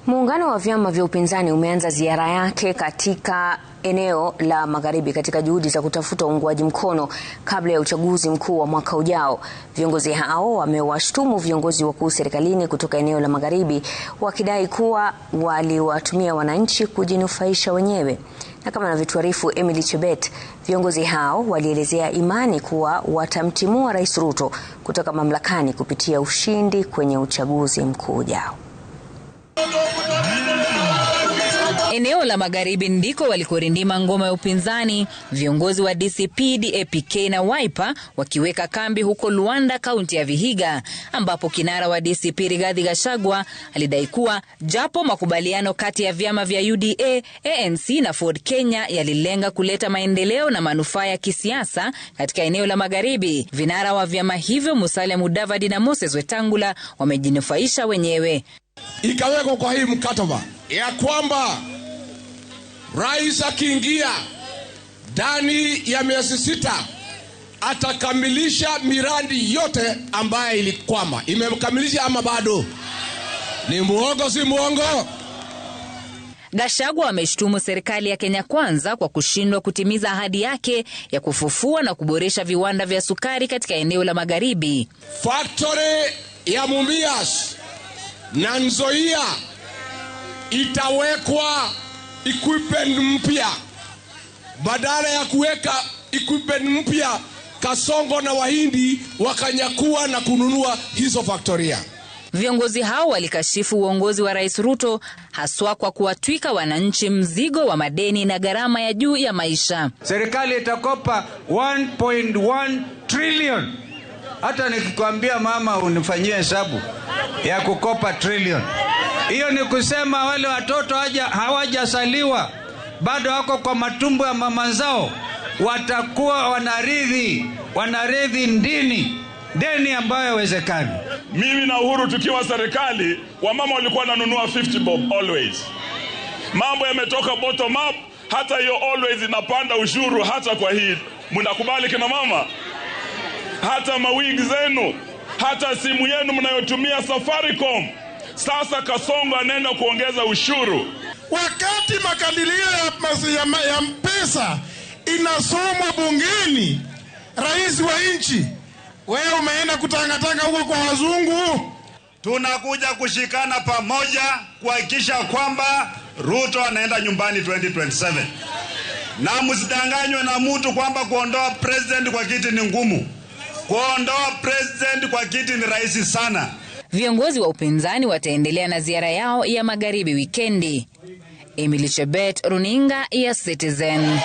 Muungano wa vyama vya upinzani umeanza ziara yake katika eneo la Magharibi katika juhudi za kutafuta uungwaji mkono kabla ya uchaguzi mkuu wa mwaka ujao. Viongozi hao wamewashtumu viongozi wakuu serikalini kutoka eneo la Magharibi wakidai kuwa waliwatumia wananchi kujinufaisha wenyewe. Na kama anavyotuarifu Emily Chebet, viongozi hao walielezea imani kuwa watamtimua Rais Ruto kutoka mamlakani kupitia ushindi kwenye uchaguzi mkuu ujao. Eneo la Magharibi ndiko walikorindima ngoma ya upinzani, viongozi wa DCP, DAP-K na Wiper wakiweka kambi huko Luanda, kaunti ya Vihiga, ambapo kinara wa DCP Rigathi Gachagua alidai kuwa japo makubaliano kati ya vyama vya UDA, ANC na Ford Kenya yalilenga kuleta maendeleo na manufaa ya kisiasa katika eneo la Magharibi, vinara wa vyama hivyo Musalia Mudavadi na Moses Wetangula wamejinufaisha wenyewe. Ikawekwa kwa hii mkataba ya kwamba rais akiingia ndani ya miezi 6 atakamilisha miradi yote ambayo ilikwama. Imekamilisha ama bado? Ni muongo si muongo? Gachagua ameshtumu serikali ya Kenya Kwanza kwa kushindwa kutimiza ahadi yake ya kufufua na kuboresha viwanda vya sukari katika eneo la Magharibi. Factory ya Mumias na Nzoia itawekwa equipment mpya. Badala ya kuweka equipment mpya, Kasongo na Wahindi wakanyakua na kununua hizo factoria. Viongozi hao walikashifu uongozi wa Rais Ruto haswa kwa kuwatwika wananchi mzigo wa madeni na gharama ya juu ya maisha. Serikali itakopa 1.1 trillion. Hata nikikwambia mama unifanyie hesabu ya kukopa trillion. Hiyo ni kusema wale watoto hawajasaliwa bado wako kwa matumbo ya mama zao, watakuwa wanarithi deni ambayo haiwezekani. Mimi na Uhuru tukiwa serikali, wamama walikuwa wananunua 50 bob always. Mambo yametoka bottom up, hata hiyo always inapanda ushuru. Hata kwa hii mnakubali kina mama? Hata mawigi zenu, hata simu yenu mnayotumia Safaricom, sasa Kasongo anaenda kuongeza ushuru. Wakati makadirio ya pesa inasomwa bungeni, rais wa nchi, wewe umeenda kutangatanga huko kwa wazungu. Tunakuja kushikana pamoja kuhakikisha kwamba Ruto anaenda nyumbani 2027. Na msidanganywe na mtu kwamba kuondoa president kwa kiti ni ngumu. Kuondoa president kwa kiti ni rahisi sana. Viongozi wa upinzani wataendelea na ziara yao ya Magharibi wikendi. Emily Chebet, runinga ya Citizen.